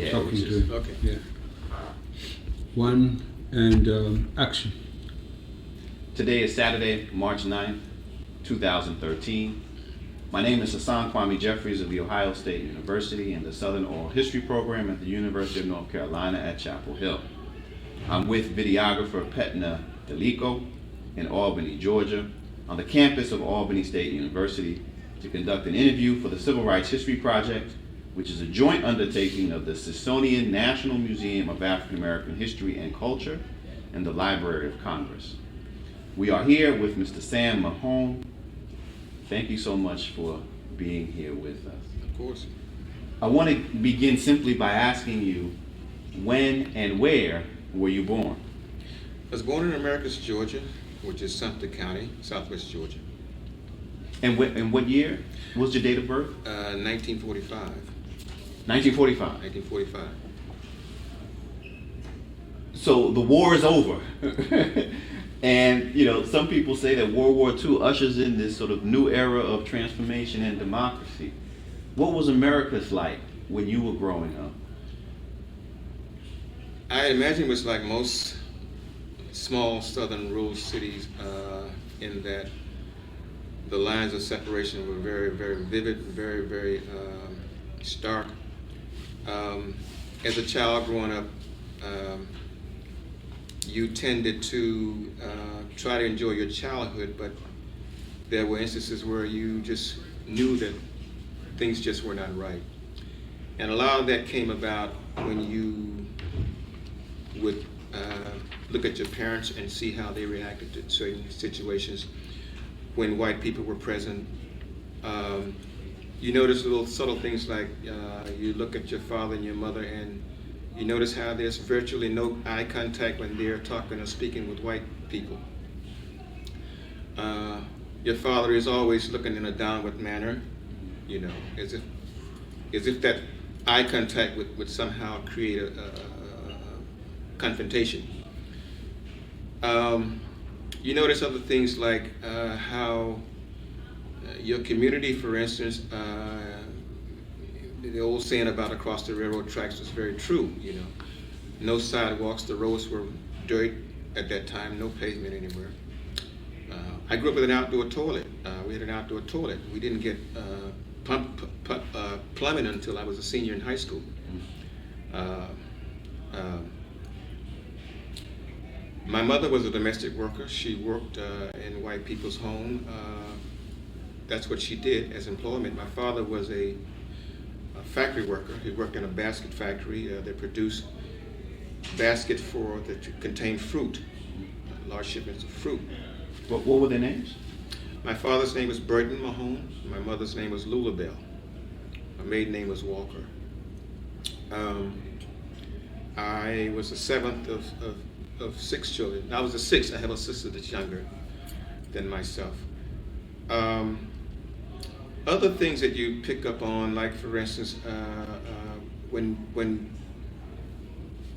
Yeah, talking to him. Okay. Yeah. One and action. Today is Saturday, March 9th, 2013. My name is Hassan Kwame Jeffries of the Ohio State University and the Southern Oral History Program at the University of North Carolina at Chapel Hill. I'm with videographer Petna Delico in Albany, Georgia, on the campus of Albany State University to conduct an interview for the Civil Rights History Project, which is a joint undertaking of the Smithsonian National Museum of African American History and Culture and the Library of Congress. We are here with Mr. Sam Mahone. Thank you so much for being here with us. Of course. I want to begin simply by asking you, when and where were you born? I was born in Americus, Georgia, which is Sumter County, southwest Georgia. And what year? What was your date of birth? 1945. 1945. 1945. So the war is over. And, you know, some people say that World War II ushers in this sort of new era of transformation and democracy. What was Americus like when you were growing up? I imagine it was like most small southern rural cities in that the lines of separation were very, very vivid, very, very stark. As a child growing up, you tended to try to enjoy your childhood, but there were instances where you just knew that things just were not right. And a lot of that came about when you would look at your parents and see how they reacted to certain situations when white people were present. You notice little subtle things like you look at your father and your mother and you notice how there's virtually no eye contact when they're talking or speaking with white people. Your father is always looking in a downward manner, you know, as if that eye contact would somehow create a confrontation. You notice other things like how your community, for instance, the old saying about across the railroad tracks was very true, you know. No sidewalks, the roads were dirt at that time, no pavement anywhere. I grew up with an outdoor toilet. We had an outdoor toilet. We didn't get plumbing until I was a senior in high school. My mother was a domestic worker. She worked in white people's home. That's what she did as employment. My father was a factory worker. He worked in a basket factory that produced baskets that contained fruit, large shipments of fruit. What were their names? My father's name was Burton Mahone. My mother's name was Lulabelle. My maiden name was Walker. I was the seventh of six children. I was the sixth. I have a sister that's younger than myself. Other things that you pick up on, like for instance, when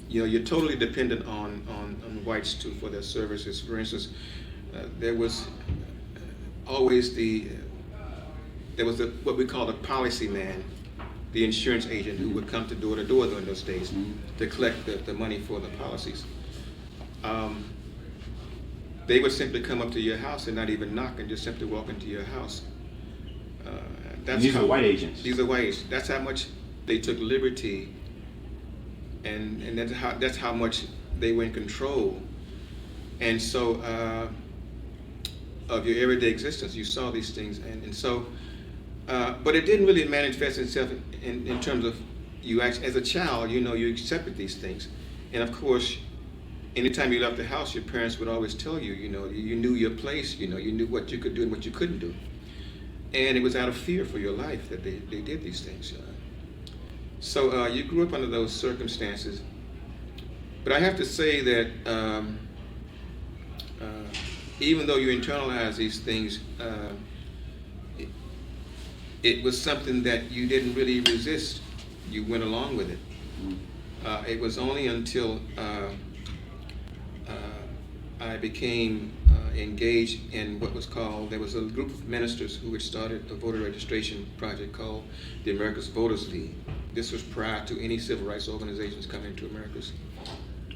you know you're totally dependent on whites for their services. For instance, there was always what we call the policy man, the insurance agent who would come to door during those days to collect the money for the policies. They would simply come up to your house and not even knock and just simply walk into your house. These are white agents. These are white agents. That's how much they took liberty, and that's how much they were in control. And so of your everyday existence, you saw these things, and so, but it didn't really manifest itself in terms of you actually, as a child, you know, you accepted these things, and of course, anytime you left the house, your parents would always tell you, you know, you knew your place, you know, you knew what you could do and what you couldn't do. And it was out of fear for your life that they did these things. So you grew up under those circumstances. But I have to say that even though you internalize these things, it was something that you didn't really resist. You went along with it. It was only until I became engaged in what was called, there was a group of ministers who had started a voter registration project called the Americus Voters League. This was prior to any civil rights organizations coming to Americus.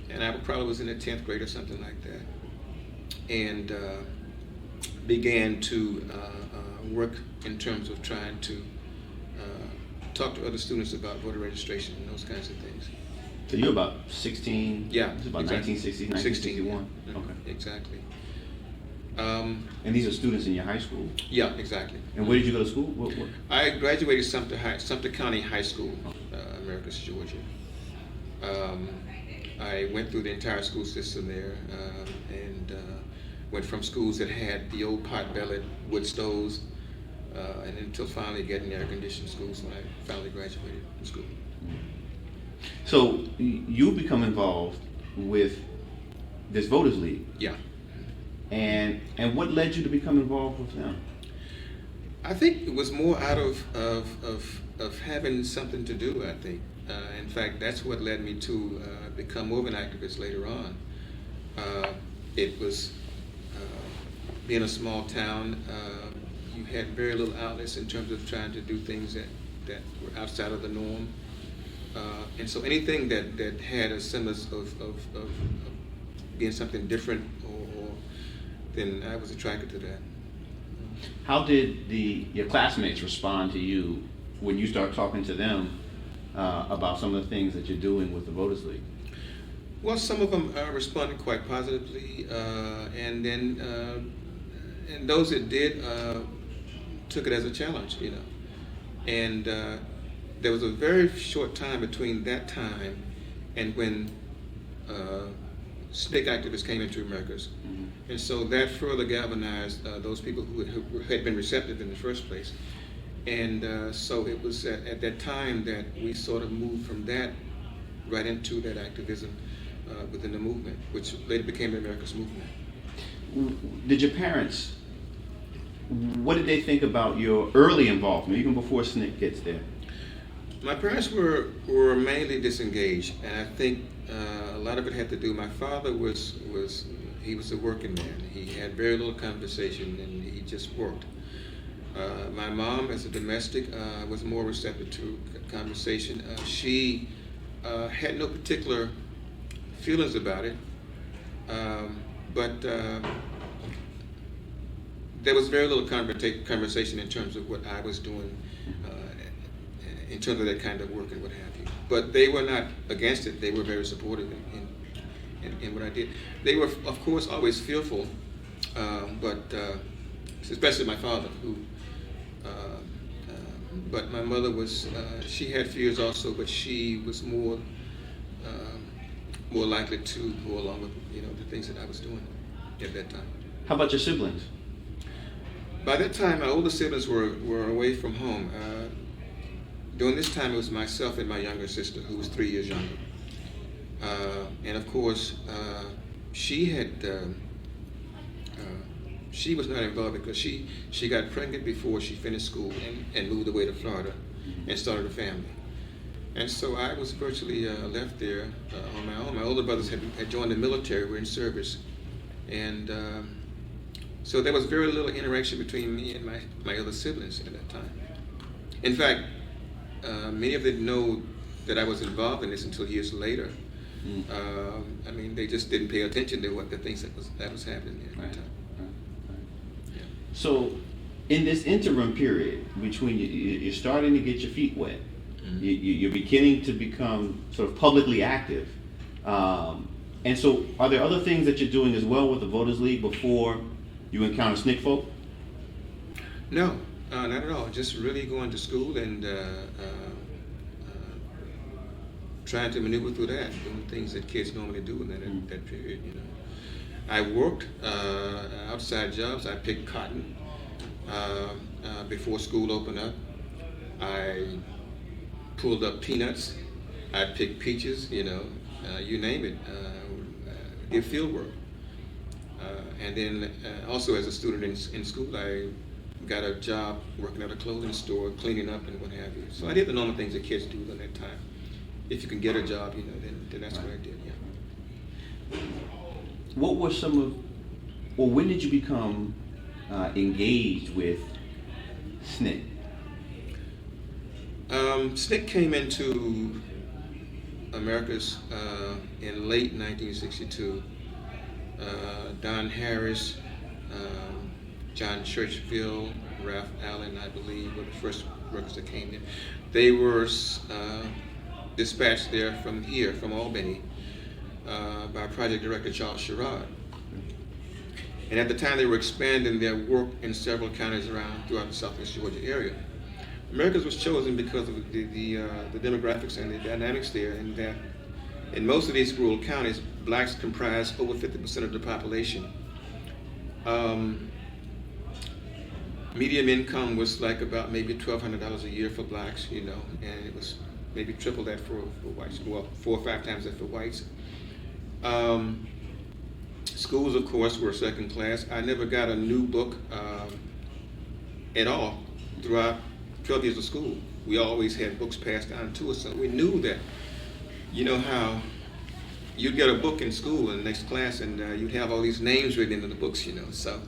And I probably was in the 10th grade or something like that. And began to work in terms of trying to talk to other students about voter registration and those kinds of things. So you're about 16? Yeah. This is about exactly. 1960, 16, 1961? yeah. Okay. Exactly. And these are students in your high school? Yeah, exactly. And where did you go to school? What? I graduated Sumter County High School, Americus, Georgia. I went through the entire school system there, and went from schools that had the old pot-bellied wood stoves, and until finally getting air-conditioned schools when I finally graduated from school. So you become involved with this Voters League. Yeah. And what led you to become involved with them? I think it was more out of having something to do, I think. In fact, that's what led me to become more of an activist later on. It was being a small town, you had very little outlets in terms of trying to do things that were outside of the norm. And so anything that had a semblance of being something different, then I was attracted to that. How did your classmates respond to you when you start talking to them about some of the things that you're doing with the Voters League? Well, some of them responded quite positively, and then and those that did took it as a challenge, you know. And there was a very short time between that time and when SNCC activists came into Americus. Mm-hmm. And so that further galvanized those people who had been receptive in the first place. And so it was at that time that we sort of moved from that right into that activism within the movement, which later became the Americus movement. Did your parents, what did they think about your early involvement, even before SNCC gets there? My parents were mainly disengaged, and I think a lot of it had to do. My father was a working man. He had very little conversation, and he just worked. My mom, as a domestic, was more receptive to conversation. She had no particular feelings about it, but there was very little conversation in terms of what I was doing, in terms of that kind of work and what have you. But they were not against it. They were very supportive in what I did. They were, of course, always fearful, but especially my father, who. But my mother was. She had fears also, but she was more likely to go along with the things that I was doing at that time. How about your siblings? By that time, my older siblings were away from home. During this time, it was myself and my younger sister, who was 3 years younger. And of course, she was not involved because she got pregnant before she finished school and moved away to Florida and started a family. And so I was virtually left there on my own. My older brothers had joined the military, were in service. And so there was very little interaction between me and my other siblings at that time. In fact, many of them didn't know that I was involved in this until years later. I mean, they just didn't pay attention to the things that was happening at that time. Yeah. So, in this interim period between you're starting to get your feet wet, mm-hmm. you're beginning to become sort of publicly active, and so are there other things that you're doing as well with the Voters League before you encounter SNCC folk? No. Not at all. Just really going to school and trying to maneuver through that, doing things that kids normally do in that period. I worked outside jobs. I picked cotton before school opened up. I pulled up peanuts. I picked peaches. You name it. Did field work. And then also as a student in school, I got a job working at a clothing store, cleaning up and what have you. So I did the normal things that kids do at that time. If you can get a job, then that's what I did, yeah. What were when did you become engaged with SNCC? SNCC came into Americus in late 1962. Don Harris, John Churchville, Ralph Allen, I believe, were the first workers that came in. They were dispatched there from Albany, by Project Director Charles Sherrod. And at the time, they were expanding their work in several counties throughout the Southwest Georgia area. Americus was chosen because of the demographics and the dynamics there, and that in most of these rural counties, blacks comprise over 50% of the population. Median income was like about maybe $1,200 a year for blacks, and it was maybe triple that for whites, well, 4 or 5 times that for whites. Schools, of course, were second class. I never got a new book at all throughout 12 years of school. We always had books passed down to us, so we knew that, how you'd get a book in school in the next class, and you'd have all these names written into the books, So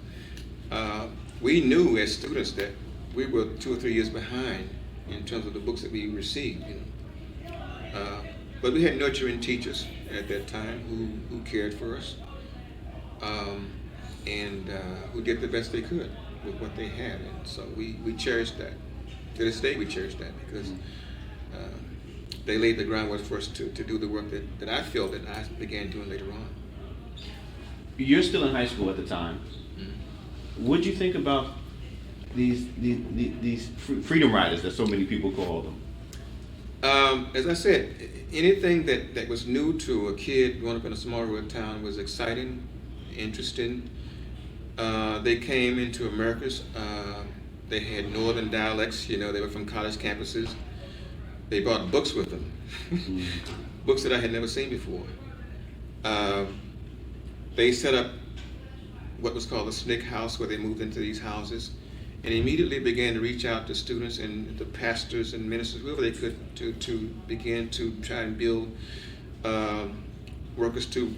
we knew as students that we were 2 or 3 years behind in terms of the books that we received, But we had nurturing teachers at that time who cared for us, and who did the best they could with what they had. And so we cherished that. To this day, we cherish that because they laid the groundwork for us to do the work that I feel that I began doing later on. You're still in high school at the time. Mm-hmm. What'd you think about these freedom riders that so many people call them? As I said, anything that was new to a kid growing up in a small rural town was exciting, interesting. They came into Americus. They had northern dialects, they were from college campuses. They brought books with them, books that I had never seen before. They set up what was called a SNCC house, where they moved into these houses, and immediately began to reach out to students and the pastors and ministers, whoever they could, to begin to try and build workers to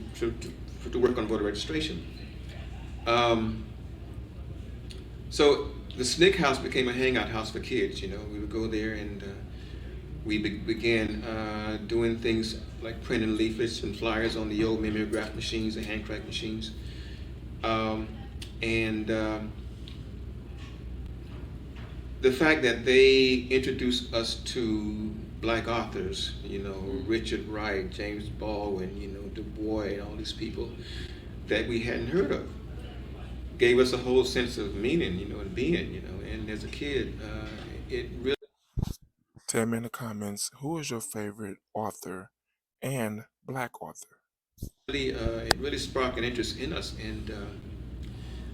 work on voter registration. So the SNCC house became a hangout house for kids. We would go there and we began doing things like printing leaflets and flyers on the old mimeograph machines, the hand crank machines, the fact that they introduced us to black authors, Richard Wright, James Baldwin, Du Bois, and all these people that we hadn't heard of, gave us a whole sense of meaning, and being, and as a kid, it really... Tell me in the comments, who is your favorite author and black author? It really sparked an interest in us and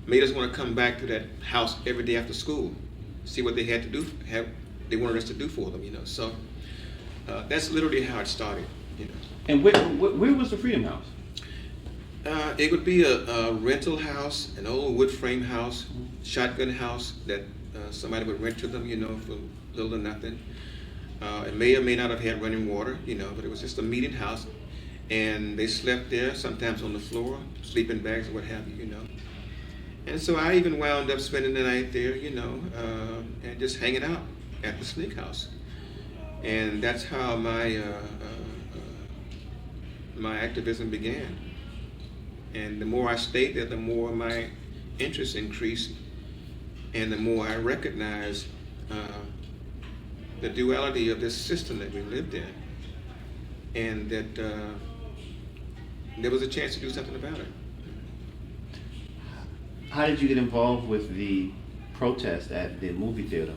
made us want to come back to that house every day after school, see what they had to do, they wanted us to do for them, So that's literally how it started, And where was the Freedom House? It would be a rental house, an old wood frame house, shotgun house that somebody would rent to them, for little or nothing. It may or may not have had running water, but it was just a meeting house. And they slept there, sometimes on the floor, sleeping bags or what have you, And so I even wound up spending the night there, and just hanging out at the SNCC house. And that's how my activism began. And the more I stayed there, the more my interest increased, and the more I recognized the duality of this system that we lived in, and that there was a chance to do something about it. How did you get involved with the protest at the movie theater?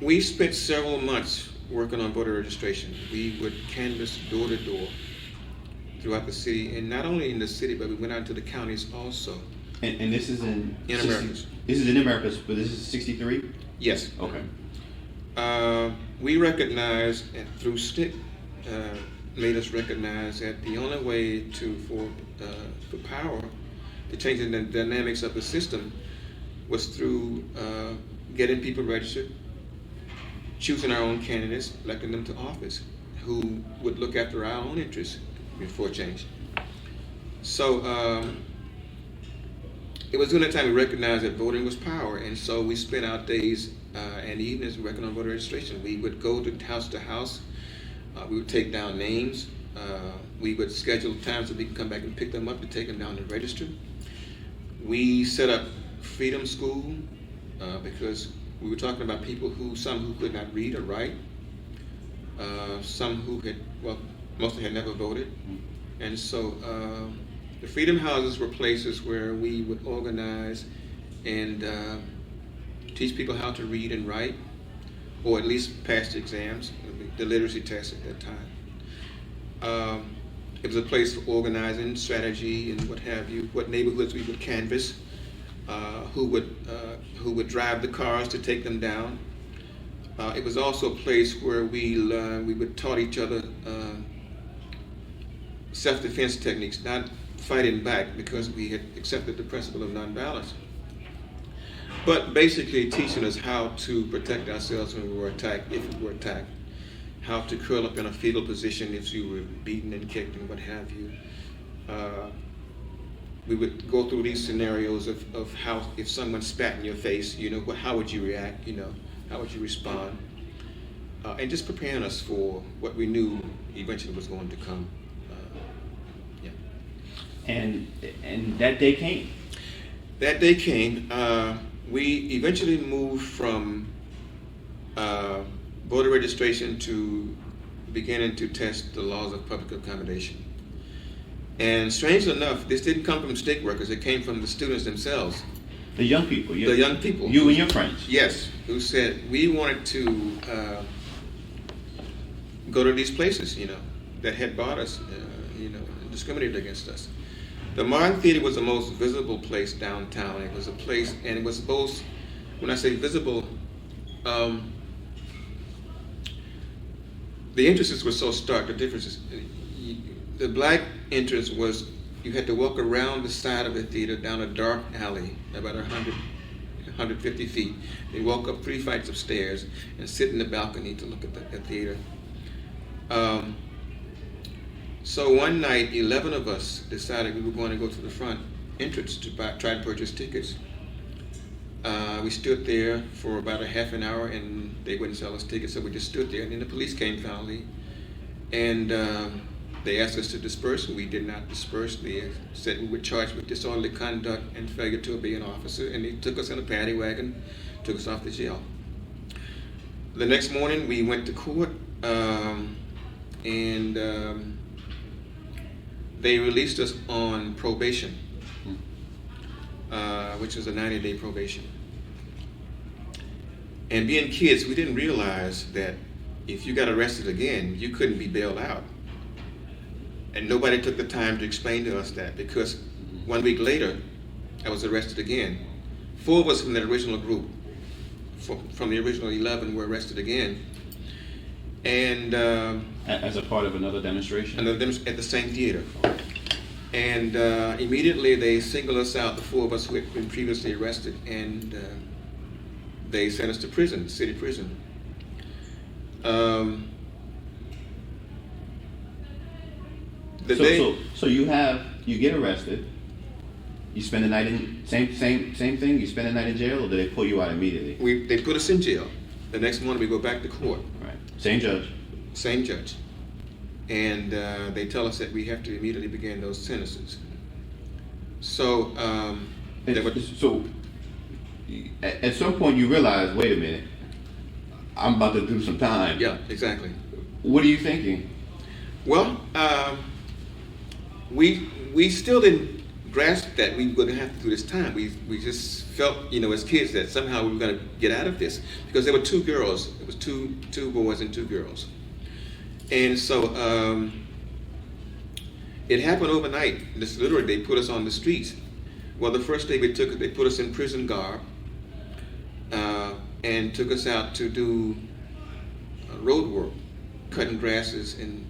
We spent several months working on voter registration. We would canvass door to door throughout the city, and not only in the city, but we went out to the counties also. And this is in Americus. This is in Americus, but this is 63? Yes. Okay. We recognized, and through SNCC, made us recognize that the only way for power to change the dynamics of the system was through getting people registered, choosing our own candidates, electing them to office, who would look after our own interests before change. So it was during that time we recognized that voting was power, and so we spent our days and evenings working on voter registration. We would go to house. We would take down names. We would schedule times that we could come back and pick them up to take them down to register. We set up Freedom School because we were talking about people some who could not read or write, some who mostly had never voted. And so the Freedom Houses were places where we would organize and teach people how to read and write, or at least pass the exams, the literacy test at that time. It was a place for organizing, strategy, and what have you, what neighborhoods we would canvass, who would drive the cars to take them down. It was also a place where we would taught each other self-defense techniques, not fighting back because we had accepted the principle of nonviolence, but basically teaching us how to protect ourselves when we were attacked, if we were attacked, how to curl up in a fetal position if you were beaten and kicked and what have you. We would go through these scenarios of how, if someone spat in your face, how would you react, how would you respond? And just preparing us for what we knew eventually was going to come. And that day came. That day came. We eventually moved from voter registration to beginning to test the laws of public accommodation. And strangely enough, this didn't come from stake workers, it came from the students themselves. The young people. The young people. You and your friends. Yes, who said, we wanted to go to these places, that had bought us, discriminated against us. The Martin Theater was the most visible place downtown. It was a place, and it was both, when I say visible, the entrances were so stark, the differences. The black entrance was, you had to walk around the side of the theater down a dark alley, about 150 feet. Then walk up 3 flights of stairs and sit in the balcony to look at the theater. So one night, 11 of us decided we were going to go to the front entrance to try to purchase tickets. We stood there for about a half an hour and they wouldn't sell us tickets, so we just stood there. And then the police came finally, and they asked us to disperse, and we did not disperse. They said we were charged with disorderly conduct and failure to obey an officer, and they took us in a paddy wagon, took us off to jail. The next morning, we went to court, and they released us on probation, which was a 90-day probation. And being kids, we didn't realize that if you got arrested again, you couldn't be bailed out. And nobody took the time to explain to us that, because 1 week later, I was arrested again. 4 of us from the original group, from the original 11, were arrested again. And as a part of another demonstration? At the same theater. And immediately they singled us out, the 4 of us who had been previously arrested, and they sent us to prison, city prison. So you get arrested, you spend the night in, same thing, you spend the night in jail, or do they pull you out immediately? They put us in jail. The next morning we go back to court. Right. Same judge. Same judge. And they tell us that we have to immediately begin those sentences. So, at some point you realize, wait a minute, I'm about to do some time. Yeah, exactly. What are you thinking? Well, we still didn't grasp that we were going to have to do this time. We just felt, as kids, that somehow we were going to get out of this, because there were 2 girls. It was two boys and 2 girls. And so it happened overnight. This literally, they put us on the streets. Well, the first day they put us in prison garb and took us out to do road work, cutting grass and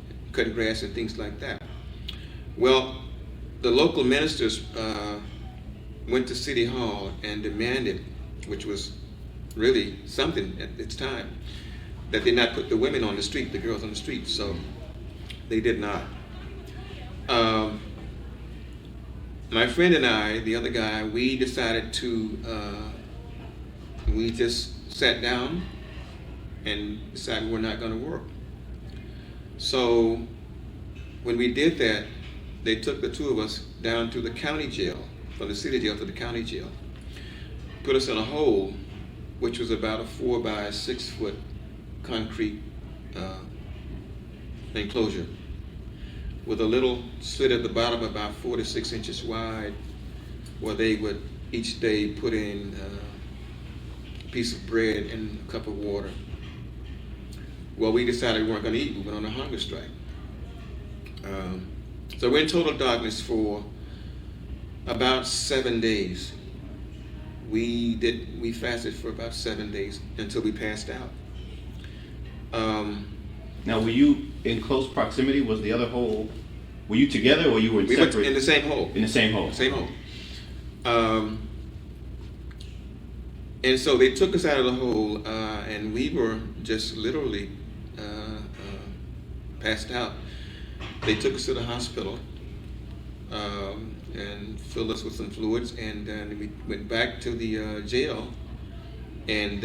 things like that. Well, the local ministers went to City Hall and demanded, which was really something at its time, that they not put the women on the street, the girls on the street. So they did not. My friend and I, the other guy, we decided to, we just sat down and decided we're not going to work. So when we did that, they took the two of us down to the county jail, from the city jail to the county jail, put us in a hole, which was about a 4 by 6 foot concrete enclosure with a little slit at the bottom about 4 to 6 inches wide, where they would each day put in a piece of bread and a cup of water. Well, we decided we weren't going to eat. We went on a hunger strike. So we're in total darkness for about 7 days. We fasted for about 7 days until we passed out. Now, were you in close proximity? Was the other hole? Were you together, or you were We separate? were in the same hole. In the same hole. Same hole. And so they took us out of the hole, and we were just literally passed out. They took us to the hospital and filled us with some fluids, and then we went back to the jail, and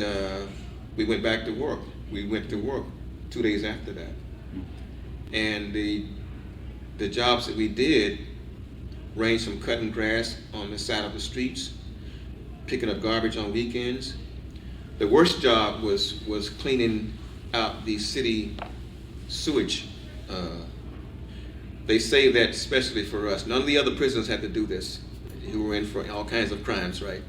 we went back to work. We went to work 2 days after that. And the jobs that we did ranged from cutting grass on the side of the streets, picking up garbage on weekends. The worst job was cleaning out the city sewage. They saved that especially for us. None of the other prisoners had to do this, who were in for all kinds of crimes, right?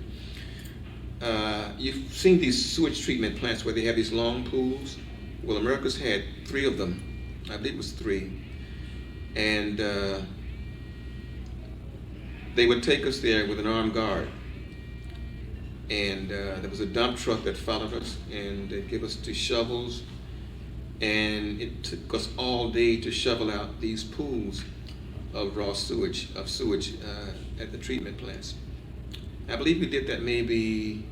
You've seen these sewage treatment plants where they have these long pools. Well, Americus had 3 of them. I believe it was 3. And they would take us there with an armed guard. And there was a dump truck that followed us, and they'd give us 2 shovels. And it took us all day to shovel out these pools of raw sewage, at the treatment plants. I believe we did that maybe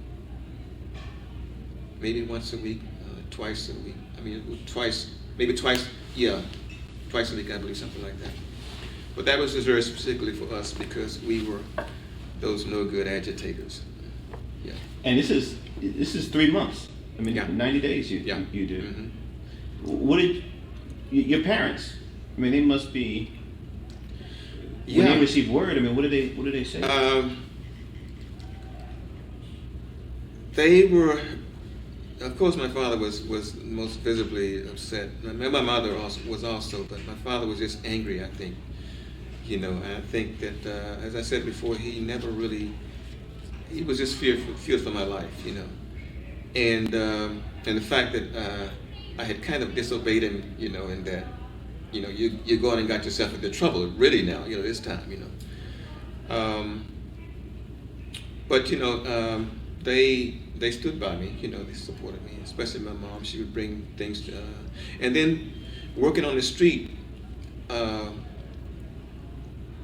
once a week, twice a week. I mean, twice a week, I believe, something like that. But that was reserved specifically for us because we were those no good agitators. Yeah. And this is 3 months. I mean, Yeah. 90 days you did. Mm-hmm. What did your parents? I mean, they must be. When Yeah. they received word, I mean, what did they say? They were, of course, my father was most visibly upset. My mother was also, but my father was just angry, I think. You know, I think that, as I said before, he was just feared for my life, you know. And the fact that I had kind of disobeyed him, you know, in that, you know, you go on and got yourself into trouble, really now, you know, this time, you know. But, you know, they stood by me, you know, they supported me, especially my mom. She would bring things to, and then working on the street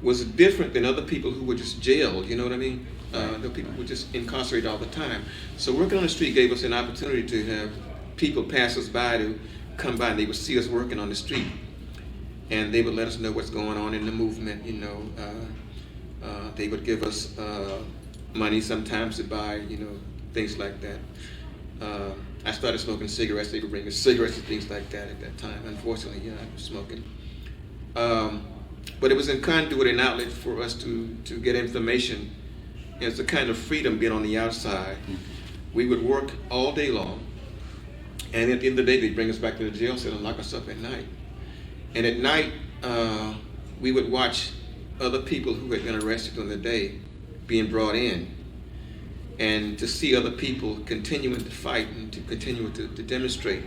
was different than other people who were just jailed, you know what I mean? The people were just incarcerated all the time. So working on the street gave us an opportunity to have people pass us by to come by, and they would see us working on the street, and they would let us know what's going on in the movement, you know. They would give us money sometimes to buy, you know, things like that. I started smoking cigarettes. They would bring us cigarettes and things like that at that time. Unfortunately, yeah, I was smoking. But it was a conduit and outlet for us to get information. It's a kind of freedom being on the outside. We would work all day long, and at the end of the day, they'd bring us back to the jail cell and lock us up at night. And at night, we would watch other people who had been arrested on the day being brought in, and to see other people continuing to fight and to continue to demonstrate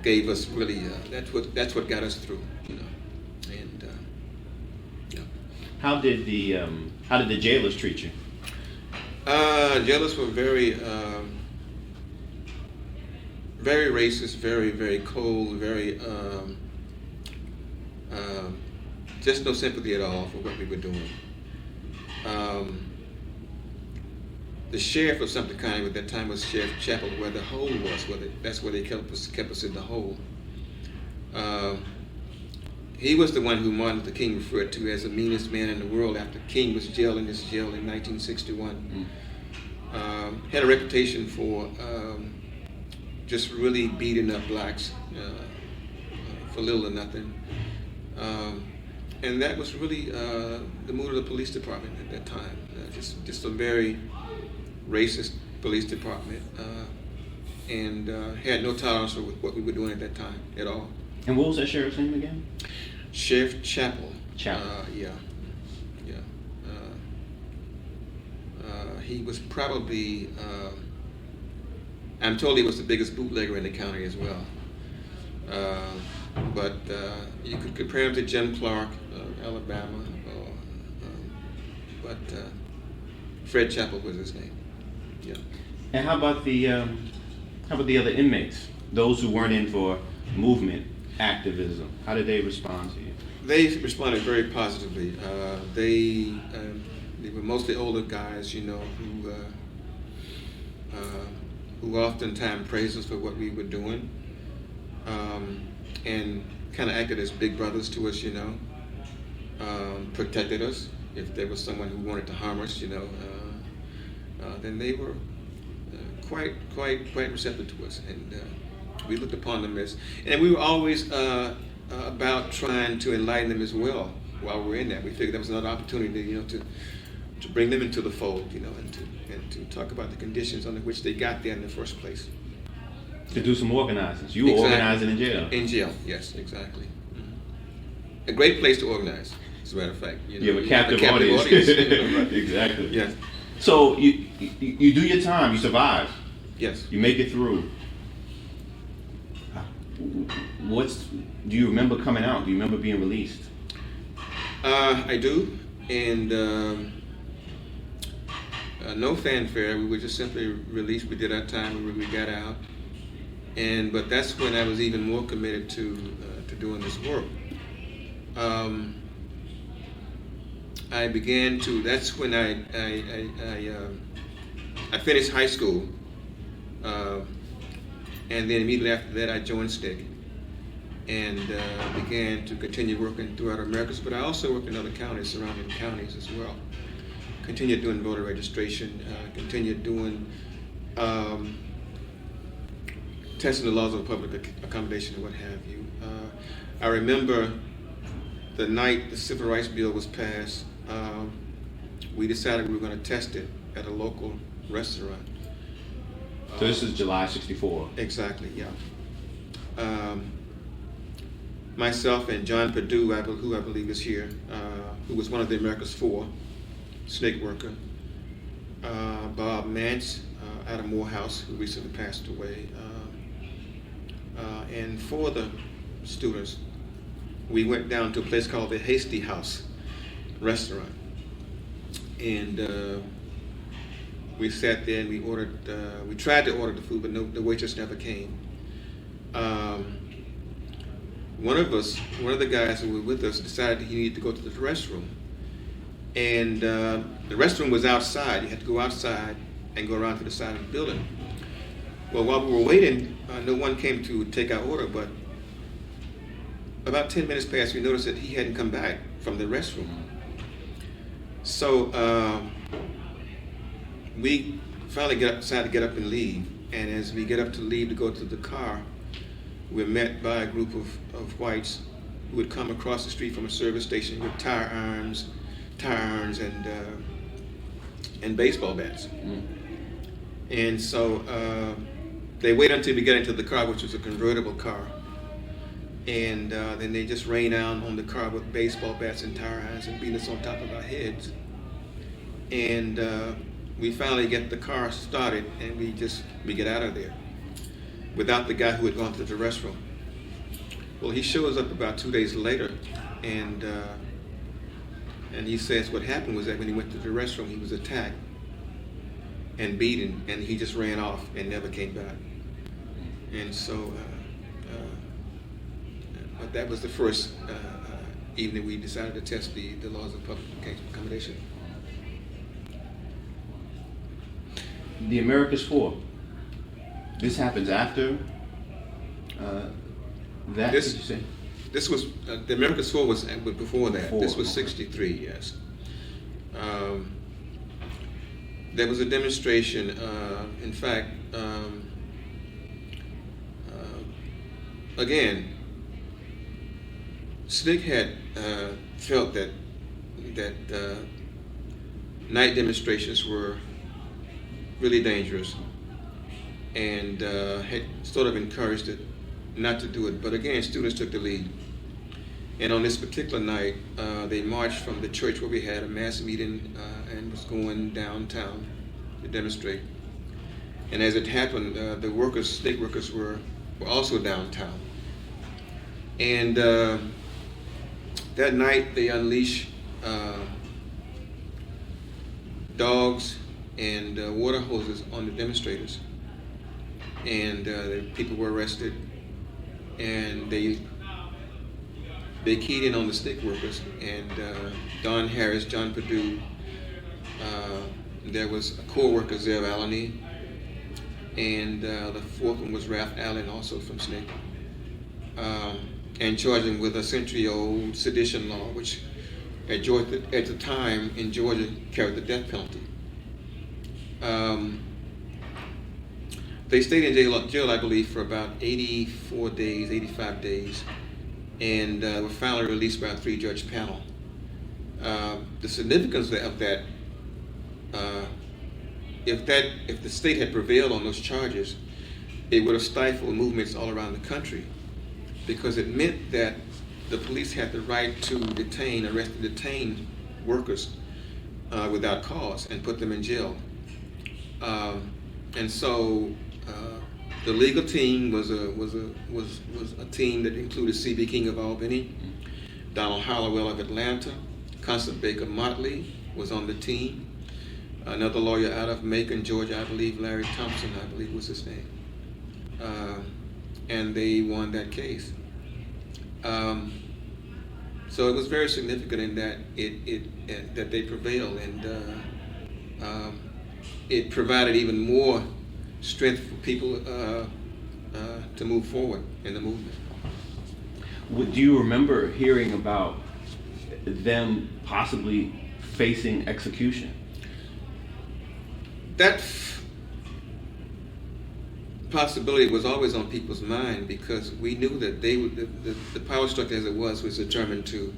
gave us really that's what got us through, you know. And yeah. How did the jailers treat you? Jailers were very very racist, very, very cold, very just no sympathy at all for what we were doing. The sheriff of Sumter County at that time was Sheriff Chapel, where the hole was. That's where they kept us in the hole. He was the one who Martin Luther King referred to as the meanest man in the world after King was jailed in this jail in 1961. Had a reputation for just really beating up blacks for little or nothing. And that was really the mood of the police department at that time. Just a very racist police department, and had no tolerance for what we were doing at that time at all. And what was that sheriff's name again? Sheriff Chappell. Chappell. Yeah. He was probably, I'm told he was the biggest bootlegger in the county as well. But you could compare him to Jim Clark of Alabama, but Fred Chappell was his name. Yeah. And how about the other inmates? Those who weren't in for movement activism. How did they respond to you? They responded very positively. They were mostly older guys, who oftentimes praised us for what we were doing, and kind of acted as big brothers to us, protected us. If there was someone who wanted to harm us, then they were quite receptive to us, and we looked upon them as, and we were always about trying to enlighten them as well while we were in that. We figured that was another opportunity, to bring them into the fold, and to talk about the conditions under which they got there in the first place. To do some organizing. You were organizing in jail. In jail, yes, exactly. Mm-hmm. A great place to organize, as a matter of fact. You have a captive audience. Right. Exactly. Yes. So you do your time, you survive. Yes. You make it through. Do you remember coming out? Do you remember being released? I do, and no fanfare. We were just simply released. We did our time. We got out, but that's when I was even more committed to doing this work. I began to. That's when I finished high school, and then immediately after that I joined SNCC and began to continue working throughout Americus. But I also worked in other counties, surrounding counties as well. Continued doing voter registration. Continued doing testing the laws of public accommodation and what have you. I remember the night the Civil Rights Bill was passed. We decided we were going to test it at a local restaurant. So this is July '64. Exactly, yeah. Myself and John Perdue, who I believe is here, who was one of the Americus 4 SNCC worker. Bob Mance out of Morehouse, who recently passed away. And for the students, we went down to a place called the Hasty House restaurant. And we sat there and we ordered, we tried to order the food, but the waitress never came. One of the guys who were with us decided he needed to go to the restroom. And the restroom was outside. You had to go outside and go around to the side of the building. Well, while we were waiting, no one came to take our order, but about 10 minutes passed, we noticed that he hadn't come back from the restroom. So we finally decided to get up and leave. And as we get up to leave to go to the car, we're met by a group of whites who had come across the street from a service station with tire irons and baseball bats. And so they waited until we get into the car, which was a convertible car. And then they just rained down on the car with baseball bats and tire irons and beat us on top of our heads. And we finally get the car started and we get out of there without the guy who had gone to the restroom. Well, he shows up about 2 days later, and he says what happened was that when he went to the restroom, he was attacked and beaten, and he just ran off and never came back. And so, but that was the first evening we decided to test the laws of public accommodation. The Americus 4. This happens after that. This- did you say? This was, the Americus 4 was before that. Before, This was okay. 63, yes. There was a demonstration. In fact, again, SNCC had felt that night demonstrations were really dangerous, and had sort of encouraged it not to do it. But again, students took the lead. And on this particular night, they marched from the church where we had a mass meeting and was going downtown to demonstrate. And as it happened, the workers, state workers, were also downtown. And that night, they unleashed dogs and water hoses on the demonstrators. And the people were arrested, and they keyed in on the stick workers, and Don Harris, John Perdue, there was a co-worker, Zev Alani, and the fourth one was Ralph Allen, also from SNCC, and charged him with a century-old sedition law, which at the time in Georgia carried the death penalty. They stayed in jail, I believe, for about 84 days, 85 days, and were finally released by a 3-judge panel. The significance of that, if the state had prevailed on those charges, it would have stifled movements all around the country, because it meant that the police had the right to arrest and detain workers without cause and put them in jail. And so the legal team was a team that included C.B. King of Albany, Donald Hollowell of Atlanta, Constance Baker Motley was on the team, another lawyer out of Macon, Georgia, I believe, Larry Thompson, I believe was his name, and they won that case. So it was very significant in that that they prevailed, and it provided even more strength for people to move forward in the movement. Do you remember hearing about them possibly facing execution? That possibility was always on people's mind, because we knew that they would, the power structure as it was determined to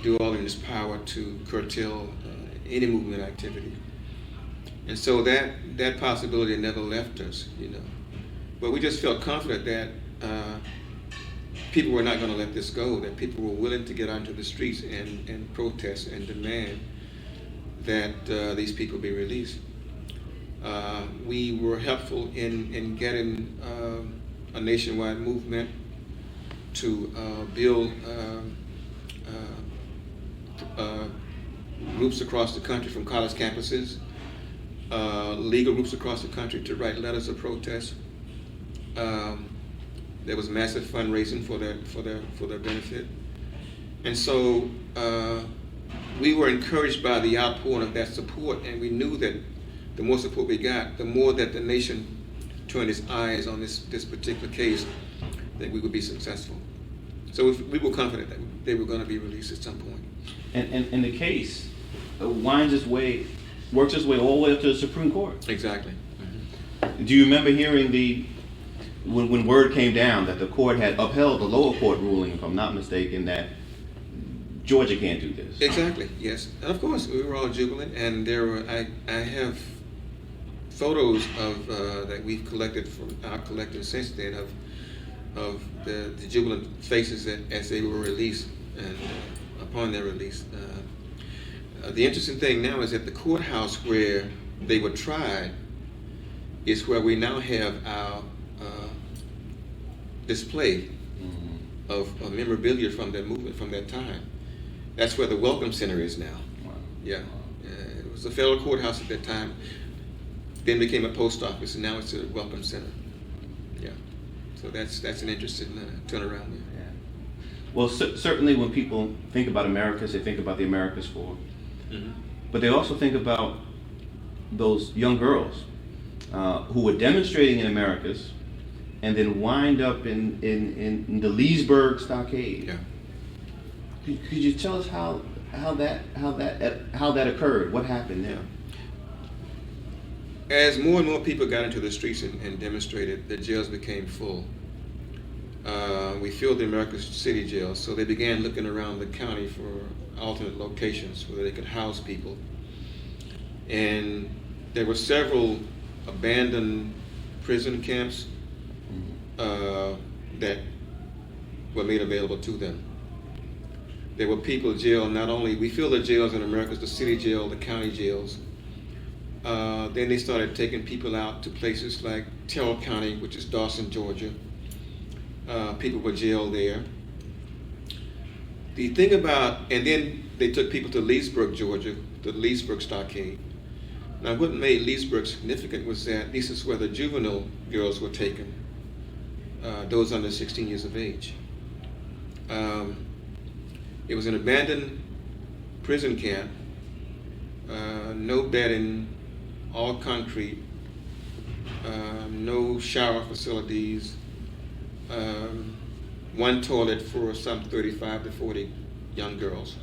do all in its power to curtail any movement activity. And so that possibility never left us, you know. But we just felt confident that people were not going to let this go, that people were willing to get onto the streets and protest and demand that these people be released. We were helpful in getting a nationwide movement to build groups across the country from college campuses, legal groups across the country to write letters of protest. There was massive fundraising for their benefit, and so we were encouraged by the outpouring of that support, and we knew that the more support we got, the more that the nation turned its eyes on this particular case, that we would be successful. So we were confident that they were going to be released at some point. And the case works its way all the way up to the Supreme Court. Exactly. Mm-hmm. Do you remember hearing when word came down that the court had upheld the lower court ruling, if I'm not mistaken, that Georgia can't do this? Exactly, yes. And of course, we were all jubilant, and I have photos of that we've collected from our collecting since then of the jubilant faces as they were released and upon their release. The interesting thing now is that the courthouse where they were tried is where we now have our display of memorabilia from that movement, from that time. That's where the Welcome Center is now. Wow. Yeah. It was a federal courthouse at that time, then became a post office, and now it's a Welcome Center. Yeah. So that's an interesting turnaround there. Yeah. Well, certainly when people think about Americus, they think about the Americus for. Mm-hmm. But they also think about those young girls who were demonstrating in Americus and then wind up in the Leesburg stockade. Yeah. Could you tell us how that occurred? What happened there? As more and more people got into the streets and demonstrated, the jails became full. we filled the Americus city jail, so they began looking around the county for alternate locations where they could house people. And there were several abandoned prison camps that were made available to them. There were people jailed, not only, we filled the jails in Americus, the city jail, the county jails. Then they started taking people out to places like Terrell County, which is Dawson, Georgia. People were jailed there. The thing about, and then they took people to Leesburg, Georgia, the Leesburg Stockade. Now what made Leesburg significant was that this is where the juvenile girls were taken, those under 16 years of age. It was an abandoned prison camp, no bedding, all concrete, no shower facilities, one toilet for some 35 to 40 young girls.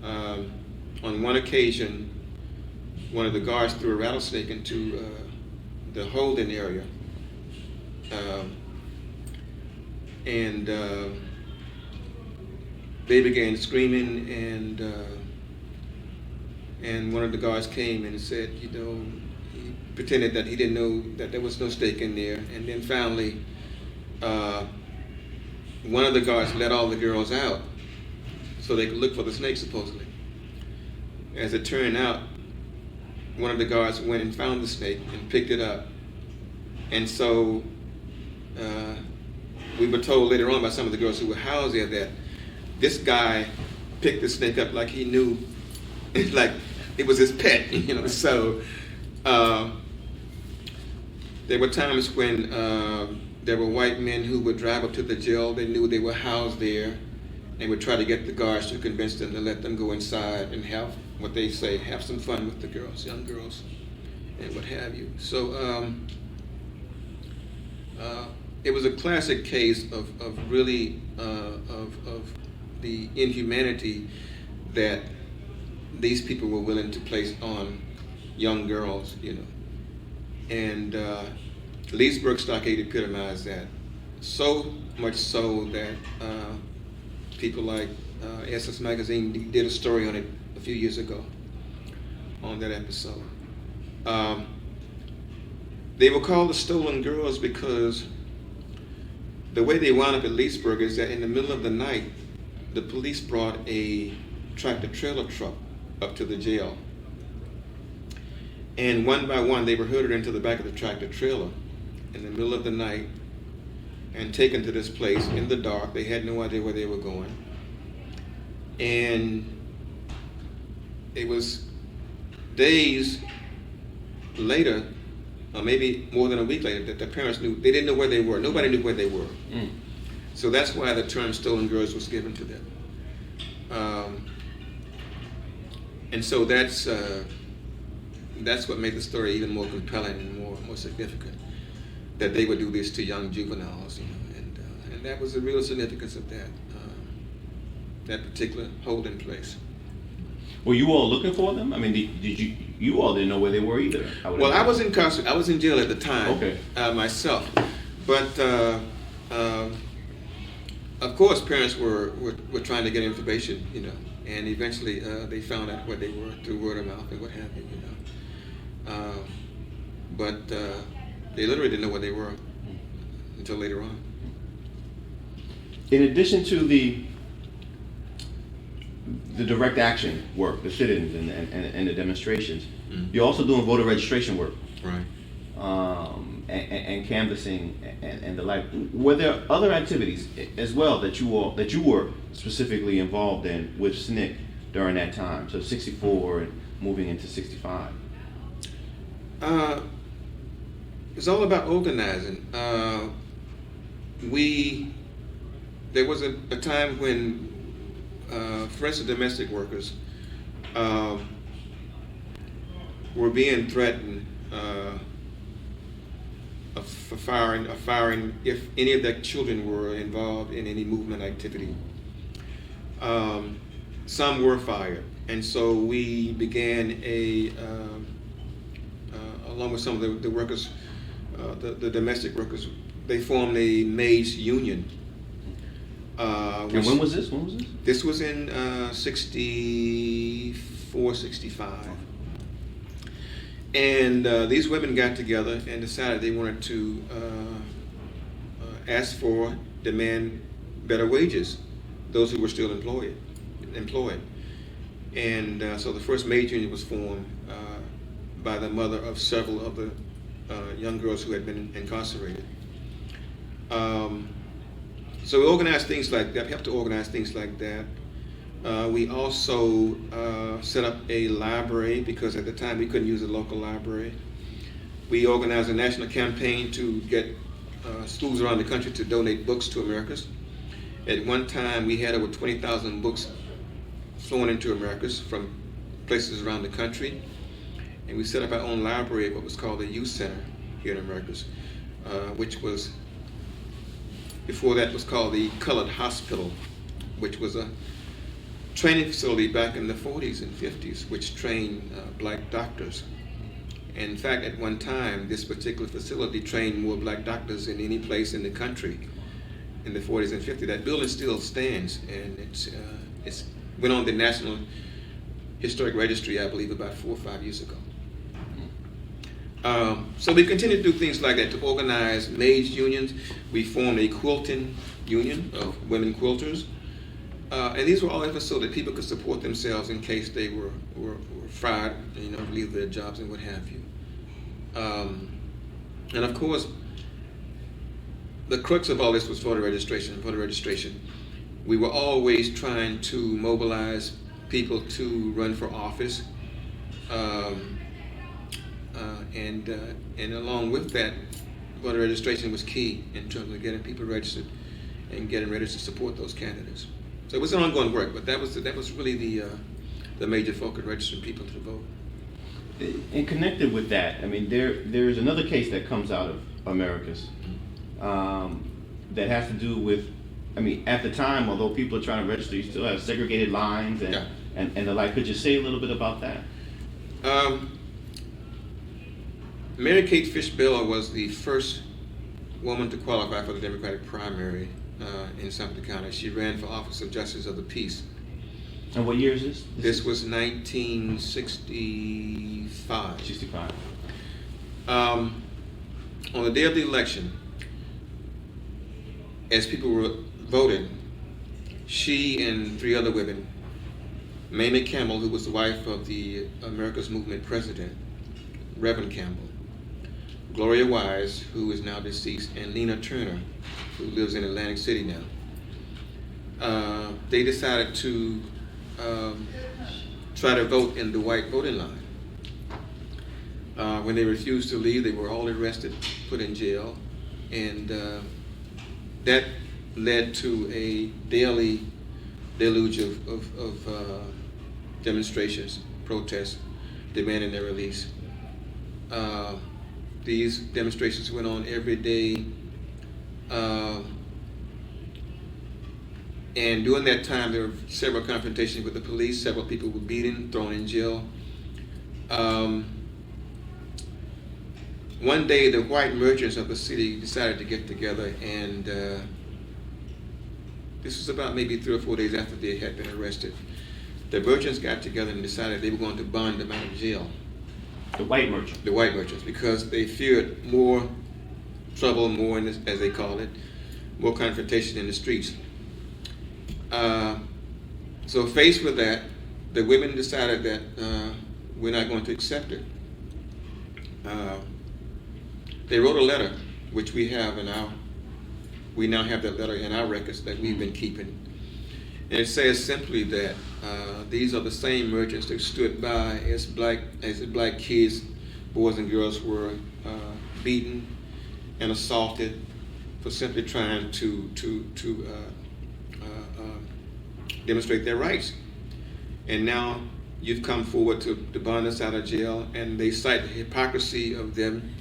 On one occasion, one of the guards threw a rattlesnake into the holding area. They began screaming, and one of the guards came and said, he pretended that he didn't know that there was no snake in there. And then finally, one of the guards let all the girls out so they could look for the snake, supposedly. As it turned out, one of the guards went and found the snake and picked it up. And so we were told later on by some of the girls who were housed there that this guy picked the snake up like he knew, like it was his pet, So there were times when there were white men who would drive up to the jail. They knew they were housed there and would try to get the guards to convince them to let them go inside and have what they say, have some fun with the girls, young girls, and what have you. So it was a classic case of really of the inhumanity that these people were willing to place on young girls, And Leesburg Stockade epitomized that, so much so that people like SS Magazine did a story on it a few years ago, on that episode. They were called the Stolen Girls because the way they wound up at Leesburg is that in the middle of the night, the police brought a tractor-trailer truck up to the jail. And one by one, they were herded into the back of the tractor-trailer in the middle of the night and taken to this place in the dark. They had no idea where they were going. And it was days later, or maybe more than a week later, that the parents knew, they didn't know where they were. Nobody knew where they were. So that's why the term stolen girls was given to them. And so that's what made the story even more compelling and more significant, that they would do this to young juveniles, and that was the real significance of that particular holding place. Were you all looking for them? I mean, did you all didn't know where they were either? Well, I was incarcerated. I was in jail at the time, myself. But of course, parents were trying to get information, and eventually they found out where they were through word of mouth and what have you, But they literally didn't know where they were until later on. In addition to the direct action work, the sit-ins and the demonstrations, you're also doing voter registration work, right? And canvassing and the like. Were there other activities as well that you were specifically involved in with SNCC during that time, so 64 and moving into 65? It's all about organizing. There was a time when, for instance, domestic workers were being threatened of firing if any of their children were involved in any movement activity. Some were fired, and so we began along with some of the workers, the domestic workers, they formed a maids union. And when was this? When was this? This was in 64, 65. And these women got together and decided they wanted to ask for, demand better wages, those who were still employed. And so the first maids union was formed by the mother of several of the young girls who had been incarcerated. So we organized things like that, helped to organize things like that. We also set up a library because at the time we couldn't use a local library. We organized a national campaign to get schools around the country to donate books to Americus. At one time we had over 20,000 books flown into Americus from places around the country. And we set up our own library at what was called the Youth Center here in Americus, which was, before that was called the Colored Hospital, which was a training facility back in the 40s and 50s, which trained black doctors. In fact, at one time, this particular facility trained more black doctors than any place in the country in the 40s and 50s. That building still stands, and it's went on the National Historic Registry, I believe, about 4 or 5 years ago. So we continue to do things like that, to organize maids unions. We formed a quilting union of women quilters. And these were all efforts so that people could support themselves in case they were fired, leave their jobs and what have you. And of course, the crux of all this was voter registration. We were always trying to mobilize people to run for office. And along with that, voter registration was key in terms of getting people registered and getting ready to support those candidates. So it was an ongoing work, but that was really the major focus, registering people to vote. And connected with that, I mean, there's another case that comes out of Americus that has to do with, I mean, at the time, although people are trying to register, you still have segregated lines and the like. Could you say a little bit about that? Mary Kate Fishbaylor was the first woman to qualify for the Democratic primary in Sumter County. She ran for office of Justice of the Peace. And what year is this? This was 1965. 65. On the day of the election, as people were voting, she and 3 other women, Mamie Campbell, who was the wife of the Americus Movement president, Reverend Campbell, Gloria Wise, who is now deceased, and Lena Turner, who lives in Atlantic City now, they decided to try to vote in the white voting line. When they refused to leave, they were all arrested, put in jail, and that led to a daily deluge of demonstrations, protests, demanding their release. These demonstrations went on every day, and during that time there were several confrontations with the police, several people were beaten, thrown in jail. One day the white merchants of the city decided to get together, and this was about maybe 3 or 4 days after they had been arrested. The merchants got together and decided they were going to bond them out of jail. The white merchants? The white merchants, because they feared more trouble, more, as they call it, more confrontation in the streets. So faced with that, the women decided that we're not going to accept it. They wrote a letter, which we now have that letter in our records that we've been keeping. And it says simply that these are the same merchants that stood by as black kids, boys and girls were beaten and assaulted for simply trying to demonstrate their rights. And now you've come forward to bond us out of jail, and they cite the hypocrisy of them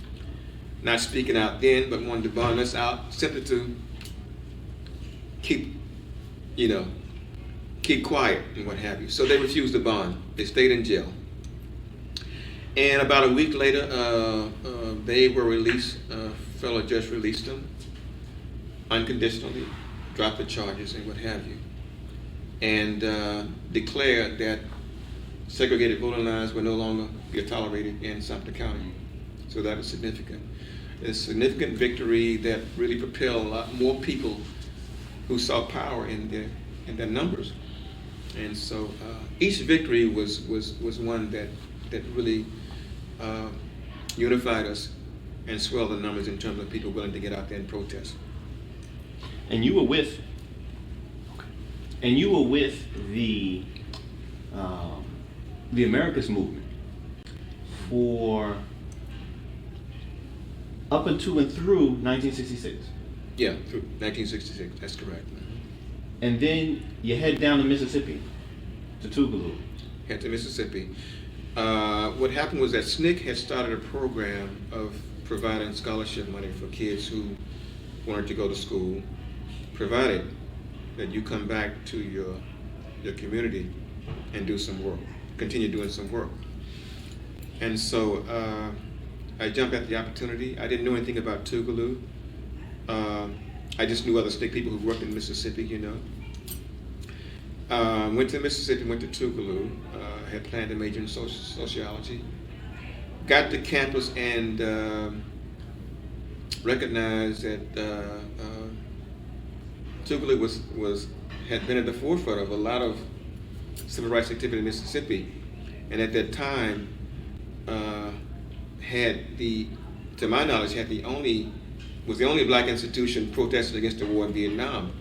not speaking out then, but wanting to bond us out simply to keep quiet and what have you. So they refused to bond. They stayed in jail. And about a week later, they were released. A fellow judge released them. unconditionally, dropped the charges and what have you, and declared that segregated voting lines will no longer be tolerated in Sumter County. So that was significant. It's a significant victory that really propelled a lot more people who saw power in their numbers. And so each victory was one that really unified us and swelled the numbers in terms of people willing to get out there and protest. And you were with the Americus movement for up until and through 1966. Yeah, through 1966, that's correct. And then you head down to Mississippi, to Tougaloo. Head to Mississippi. What happened was that SNCC had started a program of providing scholarship money for kids who wanted to go to school, provided that you come back to your community and do some work, continue doing some work. And so I jumped at the opportunity. I didn't know anything about Tougaloo. I just knew other SNCC people who worked in Mississippi, you know. Went to Mississippi, went to Tougaloo, had planned to major in sociology. Got to campus and recognized that Tougaloo had been at the forefront of a lot of civil rights activity in Mississippi, and at that time to my knowledge, was the only black institution protesting against the war in Vietnam.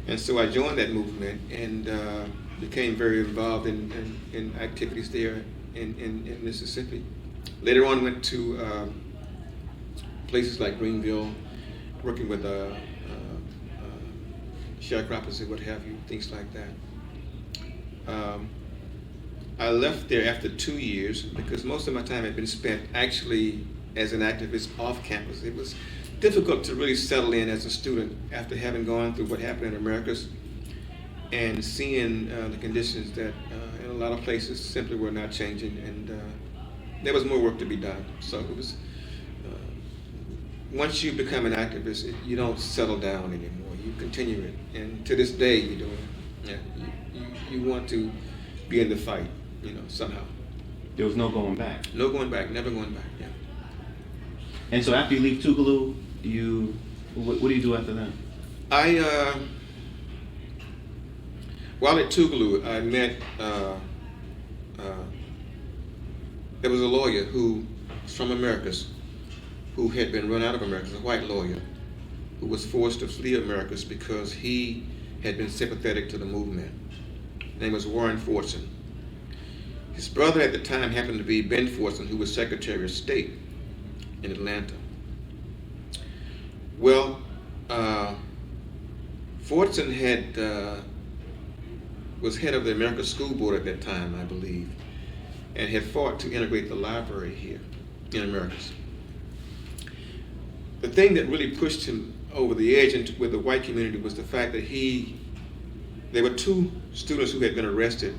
And so I joined that movement and became very involved in activities there in Mississippi. Later on went to places like Greenville, working with sharecroppers and what have you, things like that. I left there after 2 years because most of my time had been spent actually as an activist off campus. It was difficult to really settle in as a student after having gone through what happened in Americus and seeing the conditions that in a lot of places simply were not changing, and there was more work to be done. So it was, once you become an activist, you don't settle down anymore. You continue it, and to this day you do it. Yeah, you want to be in the fight, you know, somehow. There was no going back. No going back, never going back, yeah. And so after you leave Tougaloo, what do you do after that? While at Tougaloo, I met, there was a lawyer who was from Americus, who had been run out of Americus, a white lawyer, who was forced to flee Americus because he had been sympathetic to the movement. His name was Warren Fortson. His brother at the time happened to be Ben Fortson, who was Secretary of State in Atlanta. Well, Fortson was head of the Americus School Board at that time, I believe, and had fought to integrate the library here in Americus. The thing that really pushed him over the edge with the white community was the fact that there were two students who had been arrested,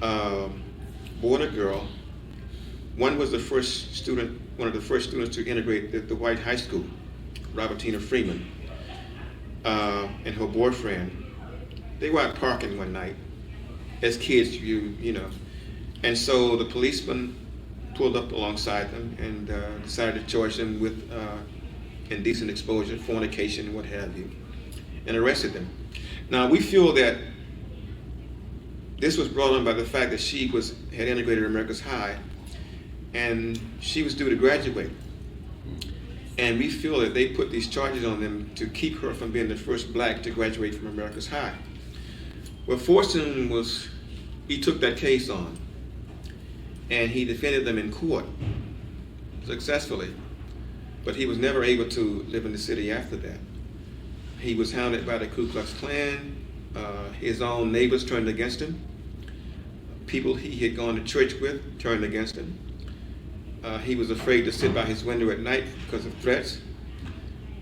boy and a girl. One was one of the first students to integrate the white high school, Robertina Freeman, and her boyfriend. They were out parking one night, as kids, you know, and so the policeman pulled up alongside them and decided to charge them with indecent exposure, fornication, what have you, and arrested them. Now we feel that this was brought on by the fact that she had integrated Americus High, and she was due to graduate. And we feel that they put these charges on them to keep her from being the first black to graduate from Americus High. Well, Fortson he took that case on, and he defended them in court successfully, but he was never able to live in the city after that. He was hounded by the Ku Klux Klan. His own neighbors turned against him. People he had gone to church with turned against him. He was afraid to sit by his window at night because of threats.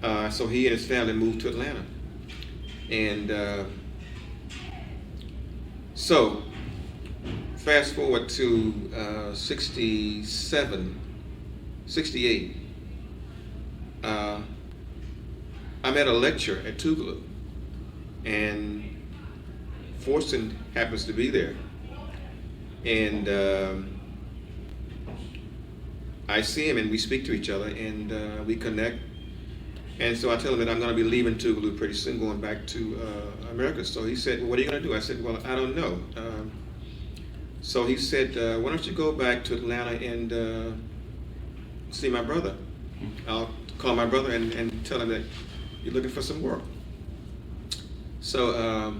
So he and his family moved to Atlanta. And so fast forward to 68. I'm at a lecture at Tougaloo, and Forson happens to be there, and I see him, and we speak to each other, and we connect. And so I tell him that I'm going to be leaving Tougaloo pretty soon, going back to Americus. So he said, well, what are you going to do? I said, well, I don't know. So he said, why don't you go back to Atlanta and see my brother? I'll call my brother and tell him that you're looking for some work. So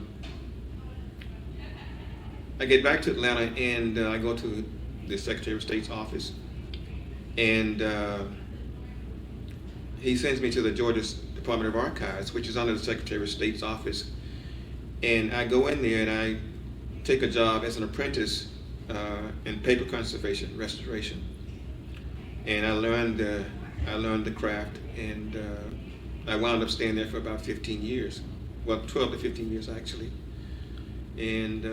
I get back to Atlanta, and I go to the Secretary of State's office, and he sends me to the Georgia Department of Archives, which is under the Secretary of State's office. And I go in there and I take a job as an apprentice in paper conservation, restoration. And I learned the craft, and I wound up staying there for about 15 years. Well, 12 to 15 years actually. And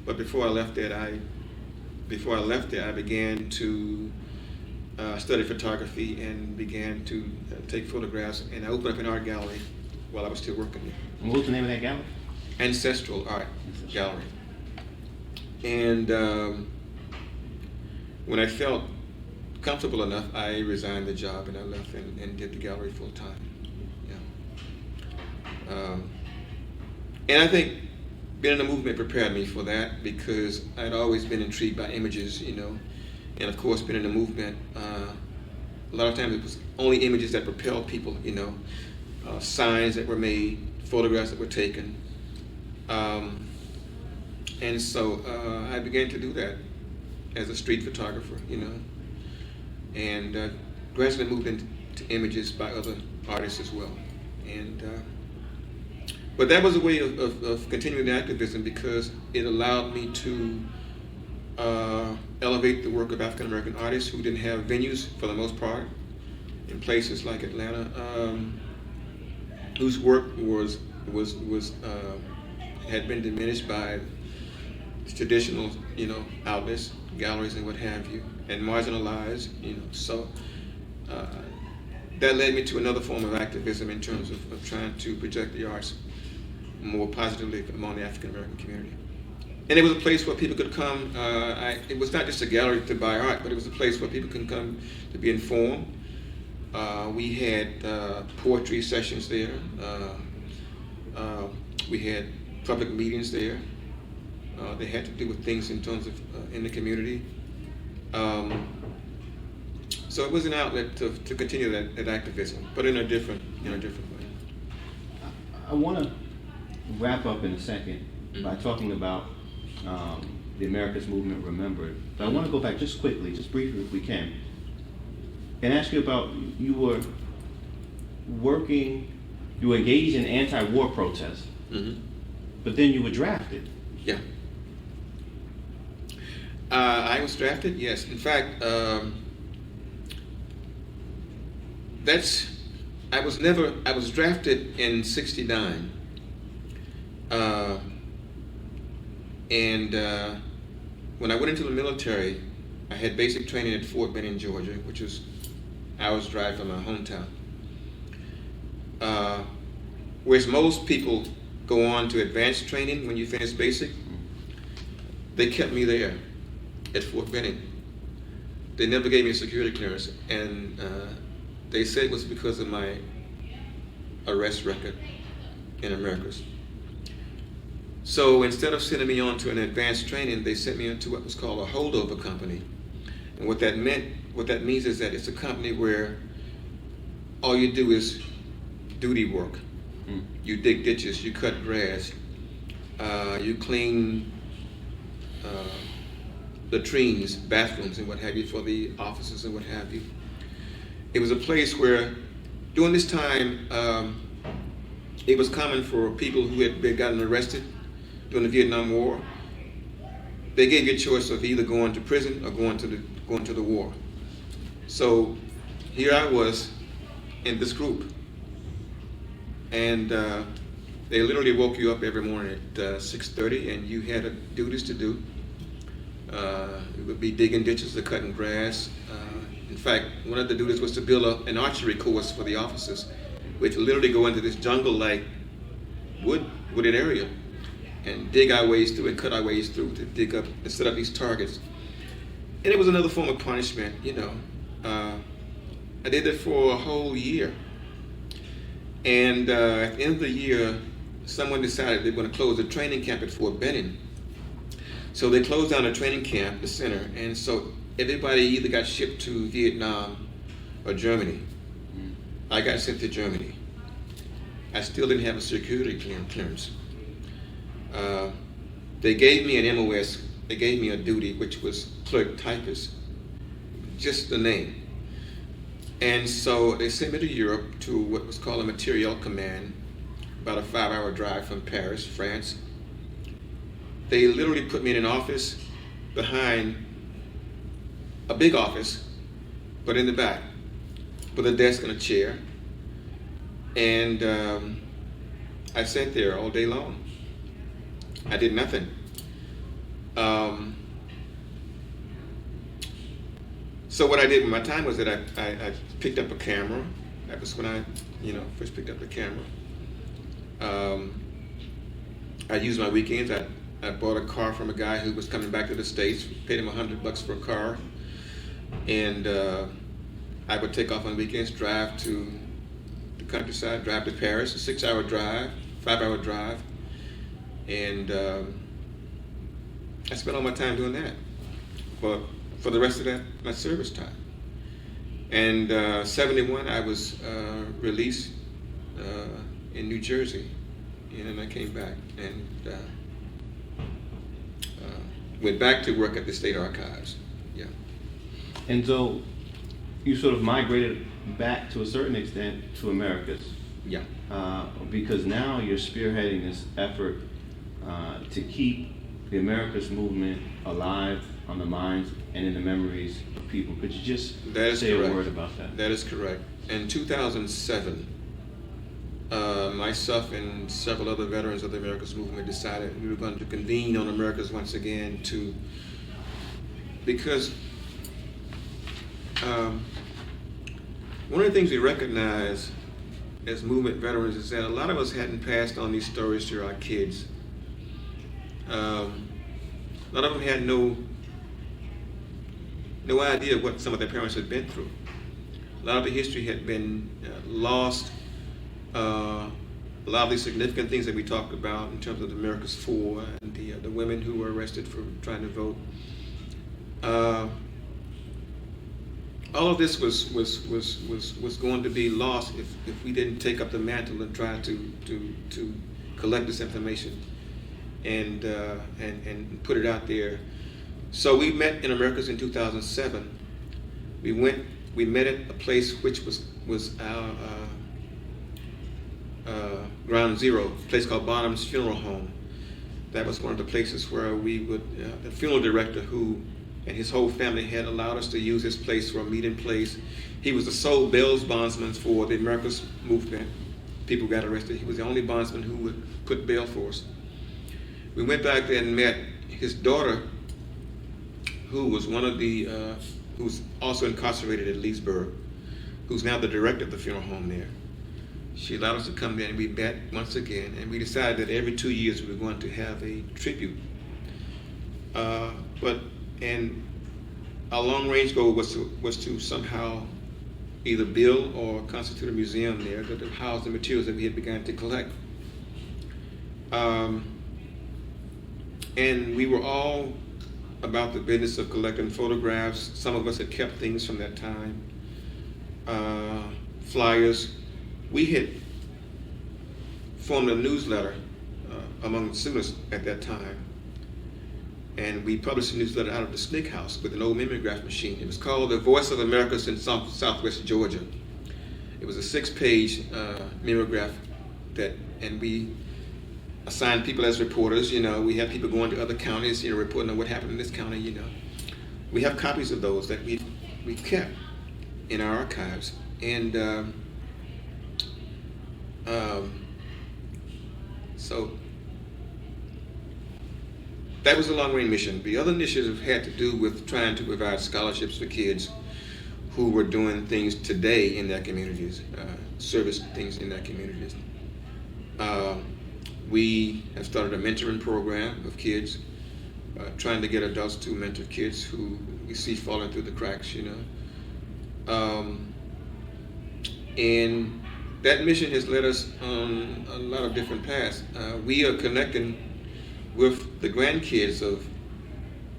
but before I left there, I began to study photography and began to take photographs, and I opened up an art gallery while I was still working there. And what was the name of that gallery? Ancestral Art Gallery. And when I felt comfortable enough, I resigned the job and I left and did the gallery full time. Yeah. And I think being in the movement prepared me for that, because I'd always been intrigued by images, you know. And of course, being in the movement, a lot of times it was only images that propelled people, you know, signs that were made, photographs that were taken. And so I began to do that as a street photographer, you know, and gradually moved into images by other artists as well. And but that was a way of continuing the activism, because it allowed me to elevate the work of African American artists who didn't have venues for the most part in places like Atlanta, whose work had been diminished by traditional, you know, outlets, galleries, and what have you, and marginalized, you know. So that led me to another form of activism in terms of trying to project the arts more positively among the African American community. And it was a place where people could come. It was not just a gallery to buy art, but it was a place where people could come to be informed. We had poetry sessions there. We had public meetings there. They had to do with things in terms of in the community. So it was an outlet to continue that activism, but in a different way. I want to wrap up in a second by talking about the Americus movement remembered. But I want to go back just quickly, just briefly if we can, and ask you about, you were engaged in anti-war protests, but then you were drafted. Yeah. I was drafted, yes. In fact, I was drafted in '69. And when I went into the military, I had basic training at Fort Benning, Georgia, which is an hour's drive from my hometown. Whereas most people go on to advanced training when you finish basic, they kept me there at Fort Benning. They never gave me a security clearance, and they said it was because of my arrest record in Americus. So instead of sending me on to an advanced training, they sent me into what was called a holdover company. And what that means is that it's a company where all you do is duty work. You dig ditches, you cut grass, you clean latrines, bathrooms, and what have you for the officers and what have you. It was a place where, during this time, it was common for people who had gotten arrested during the Vietnam War. They gave you a choice of either going to prison or going to the war. So here I was in this group, and they literally woke you up every morning at 6:30, and you had duties to do. It would be digging ditches or cutting grass. In fact, one of the duties was to build an archery course for the officers We had to literally go into this jungle-like wooded area and dig our ways through and cut our ways through to dig up and set up these targets. And it was another form of punishment, you know. I did it for a whole year. And at the end of the year, someone decided they were going to close the training camp at Fort Benning. So they closed down the training camp, the center, and so everybody either got shipped to Vietnam or Germany. I got sent to Germany. I still didn't have a security clearance. They gave me an MOS, they gave me a duty, which was clerk typist, just the name. And so they sent me to Europe to what was called a materiel command, about a 5-hour drive from Paris, France. They literally put me in an office behind a big office, but in the back, with a desk and a chair. And I sat there all day long. I did nothing. So what I did with my time was that I picked up a camera. That was when I, first picked up the camera. I used my weekends. I bought a car from a guy who was coming back to the States, paid him $100 for a car. And I would take off on weekends, drive to the countryside, drive to Paris, a 6-hour drive, 5-hour drive. And I spent all my time doing that for the rest of my service time. And 71, I was released in New Jersey, and then I came back and went back to work at the State Archives. Yeah. And so you sort of migrated back to a certain extent to Americus. Yeah. Because now you're spearheading this effort to keep the Americus movement alive on the minds and in the memories of people. Could you just say correct. A word about that? That is correct. In 2007, myself and several other veterans of the Americas movement decided we were going to convene on Americas once again because one of the things we recognize as movement veterans is that a lot of us hadn't passed on these stories to our kids. A lot of them had no idea what some of their parents had been through. A lot of the history had been lost. A lot of the significant things that we talked about in terms of the Americas 4 and the women who were arrested for trying to vote. All of this was going to be lost if we didn't take up the mantle and try to collect this information and put it out there. So we met in Americas in 2007. We met at a place which was our ground zero, a place called Bonham's Funeral Home. That was one of the places where we would, the funeral director who and his whole family had allowed us to use his place for a meeting place. He was the sole bail bondsman for the Americas movement. People got arrested. He was the only bondsman who would put bail for us. We went back there and met his daughter, who was who's also incarcerated at Leesburg, who's now the director of the funeral home there. She allowed us to come there and we met once again, and we decided that every 2 years we were going to have a tribute. And our long-range goal was to somehow either build or constitute a museum there that would house the materials that we had begun to collect. And we were all about the business of collecting photographs. Some of us had kept things from that time, flyers. We had formed a newsletter among the students at that time, and we published a newsletter out of the Snick House with an old mimeograph machine. It was called The Voice of Americus in Southwest Georgia. It was a 6-page mimeograph and we assigned people as reporters. We had people going to other counties, reporting on what happened in this county. We have copies of those that we kept in our archives, and so that was a long-range mission. The other initiative had to do with trying to provide scholarships for kids who were doing things today in their communities, service things in their communities. We have started a mentoring program of kids, trying to get adults to mentor kids who we see falling through the cracks, and that mission has led us on a lot of different paths. We are connecting with the grandkids of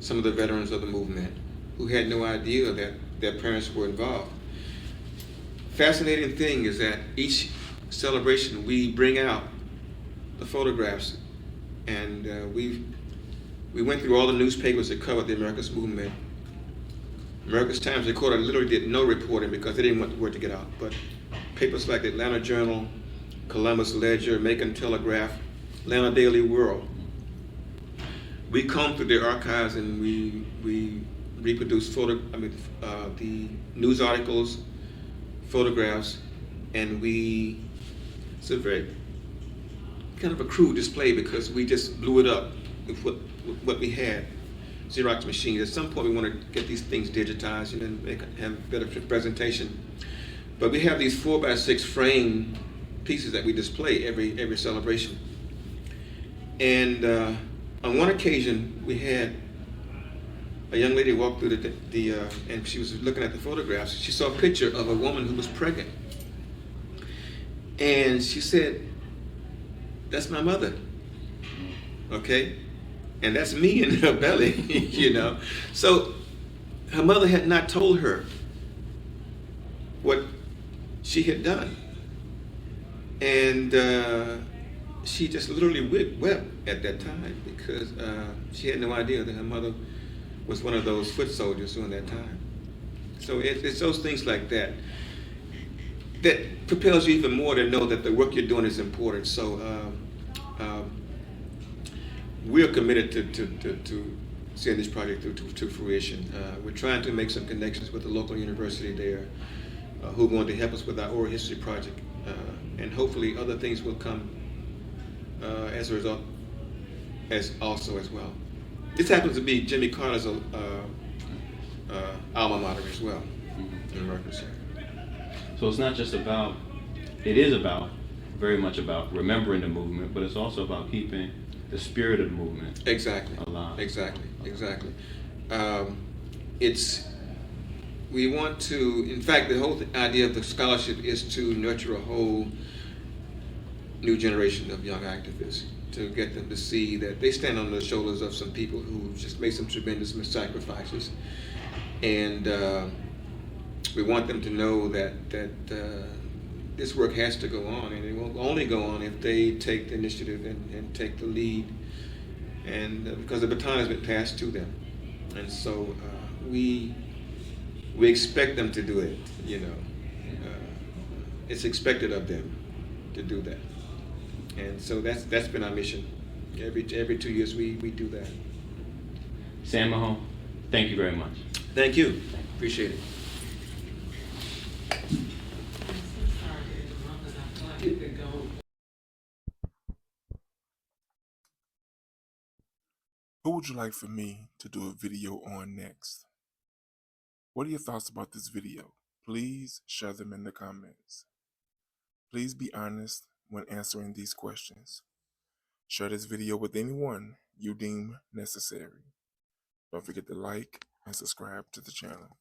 some of the veterans of the movement who had no idea that their parents were involved. Fascinating thing is that each celebration we bring out the photographs, and we went through all the newspapers that covered the Americus movement. Americus Times Recorder literally did no reporting because they didn't want the word to get out, but papers like the Atlanta Journal, Columbus Ledger, Macon Telegraph, Atlanta Daily World. We comb through their archives and we reproduce the news articles, photographs, and it's a very kind of a crude display because we just blew it up with what we had. Xerox machines. At some point we want to get these things digitized and have better presentation. But we have these 4x6 frame pieces that we display every celebration. And on one occasion we had a young lady walk through and she was looking at the photographs. She saw a picture of a woman who was pregnant. And she said, "That's my mother." Okay? And that's me in her belly, So her mother had not told her what she had done. And she just literally wept at that time because she had no idea that her mother was one of those foot soldiers during that time. So it's those things like that that propels you even more to know that the work you're doing is important. So we're committed to seeing this project to fruition. We're trying to make some connections with the local university there who are going to help us with our oral history project. And hopefully other things will come as a result as well. This happens to be Jimmy Carter's alma mater as well, in Americus. So it's not just about, it is about, very much about remembering the movement, but it's also about keeping the spirit of the movement alive. Exactly. We want to, in fact, the whole idea of the scholarship is to nurture a whole new generation of young activists, to get them to see that they stand on the shoulders of some people who just made some tremendous sacrifices. And we want them to know that this work has to go on, and it will only go on if they take the initiative and take the lead, and because the baton has been passed to them. And so we expect them to do it, it's expected of them to do that. And so that's been our mission. Every 2 years we do that. Sam Mahone, thank you very much. Thank you. Appreciate it. Who would you like for me to do a video on next? What are your thoughts about this video? Please share them in the comments. Please be honest when answering these questions. Share this video with anyone you deem necessary. Don't forget to like and subscribe to the channel.